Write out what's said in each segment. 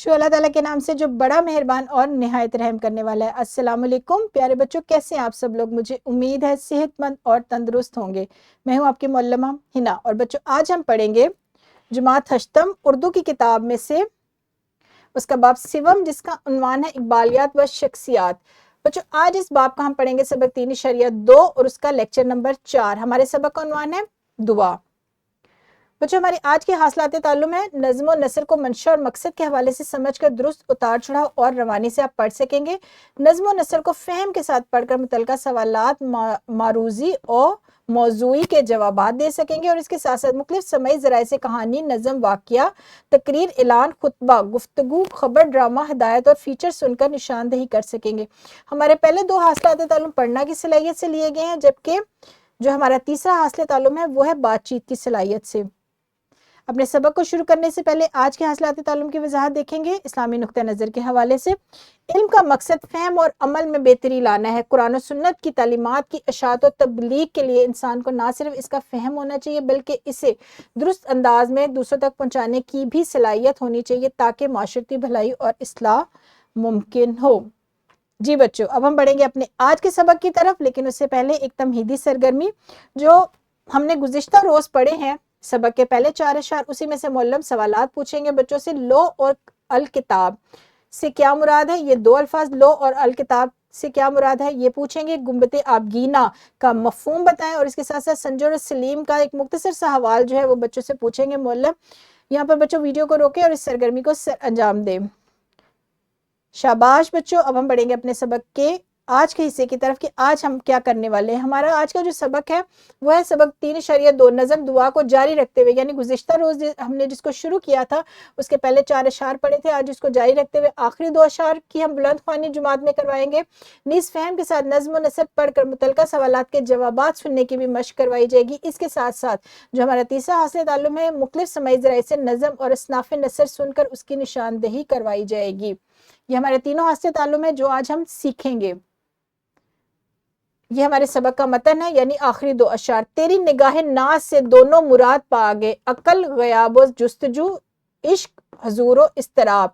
شو اللہ تعالیٰ کے نام سے جو بڑا مہربان اور نہایت رحم کرنے والا ہے۔ السلام علیکم پیارے بچوں، کیسے ہیں آپ سب لوگ؟ مجھے امید ہے صحت مند اور تندرست ہوں گے۔ میں ہوں آپ کی معلمہ ہنا، اور بچوں آج ہم پڑھیں گے جماعت ہشتم اردو کی کتاب میں سے اس کا باب سوم، جس کا عنوان ہے اقبالیات و شخصیات۔ بچوں آج اس باب کا ہم پڑھیں گے سبق 3.2 اور اس کا لیکچر نمبر 4۔ ہمارے سبق کا عنوان ہے دعا۔ بچوں ہمارے آج کے حاصلات تعلم ہے نظم و نثر کو منشا اور مقصد کے حوالے سے سمجھ کر درست اتار چڑھاؤ اور روانی سے آپ پڑھ سکیں گے۔ نظم و نثر کو فہم کے ساتھ پڑھ کر متعلقہ سوالات معروضی اور موضوعی کے جوابات دے سکیں گے، اور اس کے ساتھ ساتھ مختلف سمعی ذرائع سے کہانی، نظم، واقعہ، تقریر، اعلان، خطبہ، گفتگو، خبر، ڈرامہ، ہدایت اور فیچر سن کر نشاندہی کر سکیں گے۔ ہمارے پہلے 2 حاصلات تعلم پڑھنا کی صلاحیت سے لیے گئے ہیں، جبکہ جو ہمارا تیسرا حاصل تعلم ہے وہ ہے بات چیت کی صلاحیت سے۔ اپنے سبق کو شروع کرنے سے پہلے آج کے حاصلات تعلم کی وضاحت دیکھیں گے اسلامی نقطہ نظر کے حوالے سے۔ علم کا مقصد فہم اور عمل میں بہتری لانا ہے۔ قرآن و سنت کی تعلیمات کی اشاعت و تبلیغ کے لیے انسان کو نہ صرف اس کا فہم ہونا چاہیے بلکہ اسے درست انداز میں دوسروں تک پہنچانے کی بھی صلاحیت ہونی چاہیے تاکہ معاشرتی بھلائی اور اصلاح ممکن ہو۔ جی بچوں، اب ہم بڑھیں گے اپنے آج کے سبق کی طرف، لیکن اس سے پہلے ایک تمہیدی سرگرمی جو ہم نے گزشتہ روز پڑھے ہیں سبق کے پہلے 4 اشعار، اسی میں سے معلم سوالات پوچھیں گے بچوں سے۔ لو اور الکتاب سے کیا مراد ہے؟ یہ 2 الفاظ لو اور الکتاب سے کیا مراد ہے یہ پوچھیں گے۔ گنبد آبگینہ کا مفہوم بتائیں، اور اس کے ساتھ ساتھ سنجر اور سلیم کا ایک مختصر سا حوال جو ہے وہ بچوں سے پوچھیں گے معلم۔ یہاں پر بچوں ویڈیو کو روکیں اور اس سرگرمی کو انجام دیں۔ شاباش بچوں، اب ہم بڑھیں گے اپنے سبق کے آج کے حصے کی طرف کہ آج ہم کیا کرنے والے ہیں۔ ہمارا آج کا جو سبق ہے وہ ہے سبق 3.2 نظم دعا کو جاری رکھتے ہوئے، یعنی گزشتہ روز ہم نے جس کو شروع کیا تھا اس کے پہلے 4 اشعار پڑھے تھے، آج اس کو جاری رکھتے ہوئے آخری 2 اشعار کی ہم بلند خوانی جماعت میں کروائیں گے۔ نیز فہم کے ساتھ نظم و نثر پڑھ کر متعلقہ سوالات کے جوابات سننے کی بھی مشق کروائی جائے گی۔ اس کے ساتھ ساتھ جو ہمارا تیسرا حاصل تعلم ہے مختلف سمعی ذرائع سے نظم اور اصناف نثر سن کر اس کی نشاندہی کروائی جائے گی۔ یہ ہمارے تینوں حاصل تعلم ہے جو آج ہم سیکھیں گے۔ یہ ہمارے سبق کا متن ہے، یعنی آخری 2 اشعار۔ تیری نگاہ ناز سے دونوں مراد پا گئے، عقل غیاب و جستجو، عشق حضور و اضطراب۔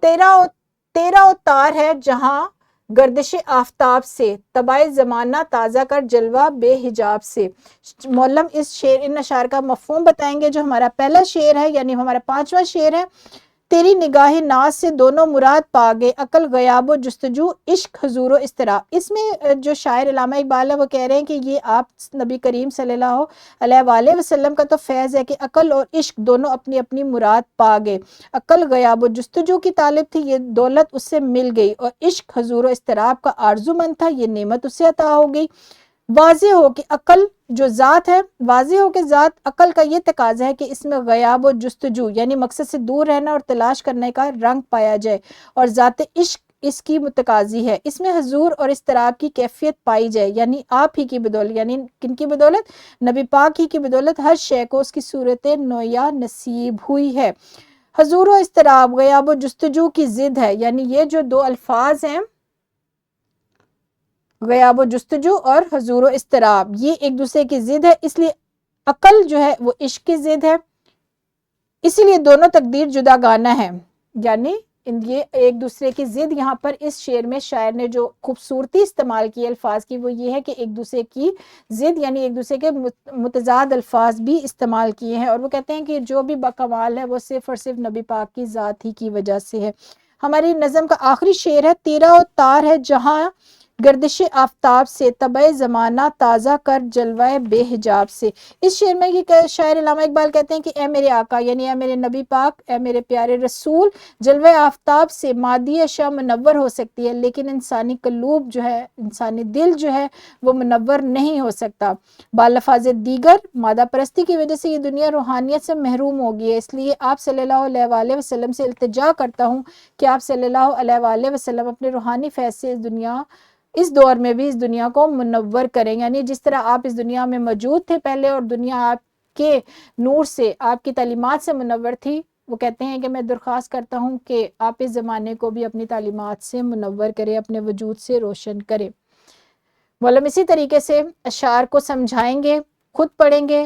تیرا اتار ہے جہاں گردش آفتاب سے، طبع زمانہ تازہ کر جلوہ بے حجاب سے۔ معلم ان اشعار کا مفہوم بتائیں گے۔ جو ہمارا پہلا شعر ہے یعنی ہمارا 5واں شعر ہے، تیری نگاہ ناز سے دونوں مراد پا گئے، عقل غیاب و جستجو، عشق حضور و اضطراب۔ اس میں جو شاعر علامہ اقبال ہے وہ کہہ رہے ہیں کہ یہ آپ نبی کریم صلی اللہ علیہ وآلہ وسلم کا تو فیض ہے کہ عقل اور عشق دونوں اپنی اپنی مراد پا گئے۔ عقل غیاب و جستجو کی طالب تھی، یہ دولت اس سے مل گئی، اور عشق حضور و اضطراب کا آرزو مند تھا، یہ نعمت اسے عطا ہو گئی۔ واضح ہو کہ عقل جو ذات ہے، واضح ہو کہ ذات عقل کا یہ تقاضا ہے کہ اس میں غیاب و جستجو یعنی مقصد سے دور رہنا اور تلاش کرنے کا رنگ پایا جائے، اور ذات عشق اس کی متقاضی ہے، اس میں حضور اور اضطراب کی کیفیت پائی جائے، یعنی آپ ہی کی بدولت، یعنی کن کی بدولت؟ نبی پاک ہی کی بدولت ہر شے کو اس کی صورت نویا نصیب ہوئی ہے۔ حضور و اضطراب غیاب و جستجو کی ضد ہے، یعنی یہ جو 2 الفاظ ہیں غیاب و جستجو اور حضور و اضطراب، یہ ایک دوسرے کی ضد ہے، اس لیے عقل جو ہے وہ عشق کی ضد ہے، اسی لیے دونوں تقدیر جدا گانا ہے، یعنی یہ ایک دوسرے کی ضد۔ یہاں پر اس شعر میں شاعر نے جو خوبصورتی استعمال کی الفاظ کی وہ یہ ہے کہ ایک دوسرے کی ضد یعنی ایک دوسرے کے متضاد الفاظ بھی استعمال کیے ہیں، اور وہ کہتے ہیں کہ جو بھی باکمال ہے وہ صرف اور صرف نبی پاک کی ذات ہی کی وجہ سے ہے۔ ہماری نظم کا آخری شعر ہے، تیرا اتار ہے جہاں گردش آفتاب سے، طبع زمانہ تازہ کر جلوہ بے حجاب سے۔ اس شعر میں یہ شاعر علامہ اقبال کہتے ہیں کہ اے میرے آقا یعنی اے میرے نبی پاک، اے میرے پیارے رسول، جلوہ آفتاب سے مادی اشیاء منور ہو سکتی ہے لیکن انسانی قلوب جو ہے، انسانی دل جو ہے وہ منور نہیں ہو سکتا۔ بالفاظ دیگر مادہ پرستی کی وجہ سے یہ دنیا روحانیت سے محروم ہوگی ہے، اس لیے آپ صلی اللہ علیہ وآلہ وسلم سے التجا کرتا ہوں کہ آپ صلی اللہ علیہ وآلہ وسلم اپنے روحانی فیض سے اس دور میں بھی اس دنیا کو منور کریں، یعنی جس طرح آپ اس دنیا میں موجود تھے پہلے اور دنیا آپ کے نور سے، آپ کی تعلیمات سے منور تھی، وہ کہتے ہیں کہ میں درخواست کرتا ہوں کہ آپ اس زمانے کو بھی اپنی تعلیمات سے منور کریں، اپنے وجود سے روشن کریں۔ معلم اسی طریقے سے اشعار کو سمجھائیں گے، خود پڑھیں گے،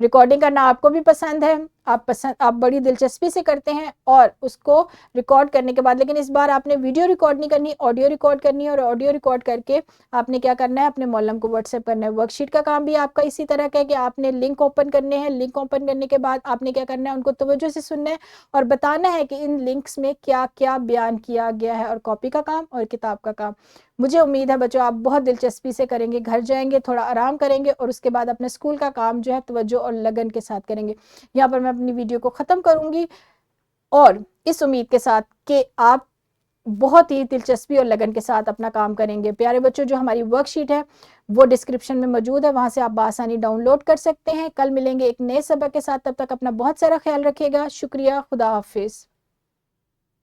ریکارڈنگ کرنا آپ کو بھی پسند ہے، آپ بڑی دلچسپی سے کرتے ہیں، اور اس کو ریکارڈ کرنے کے بعد، لیکن اس بار آپ نے ویڈیو ریکارڈ نہیں کرنی، آڈیو ریکارڈ کرنی ہے، اور آڈیو ریکارڈ کر کے آپ نے کیا کرنا ہے، اپنے معلم کو واٹس ایپ کرنا ہے۔ ورک شیٹ کا کام بھی آپ کا اسی طرح کا ہے کہ آپ نے لنک اوپن کرنے ہیں، لنک اوپن کرنے کے بعد آپ نے کیا کرنا ہے، ان کو توجہ سے سننا ہے اور بتانا ہے کہ ان لنکس میں کیا کیا بیان کیا گیا ہے، اور کاپی کا کام اور کتاب کا کام۔ مجھے امید ہے بچوں آپ بہت دلچسپی سے کریں گے، گھر جائیں گے تھوڑا آرام کریں گے، اور اس کے بعد اپنے اسکول کا کام جو ہے توجہ اور لگن کے ساتھ کریں گے۔ یہاں پر میں اپنی ویڈیو کو ختم کروں گی، اور اس امید کے ساتھ کہ آپ بہت ہی دلچسپی اور لگن کے ساتھ اپنا کام کریں گے۔ پیارے بچوں، جو ہماری ورک شیٹ ہے وہ ڈسکرپشن میں موجود ہے، وہاں سے آپ بآسانی ڈاؤن لوڈ کر سکتے ہیں۔ کل ملیں گے ایک نئے سبق کے ساتھ، تب تک اپنا بہت سارا خیال رکھیے گا۔ شکریہ، خدا حافظ۔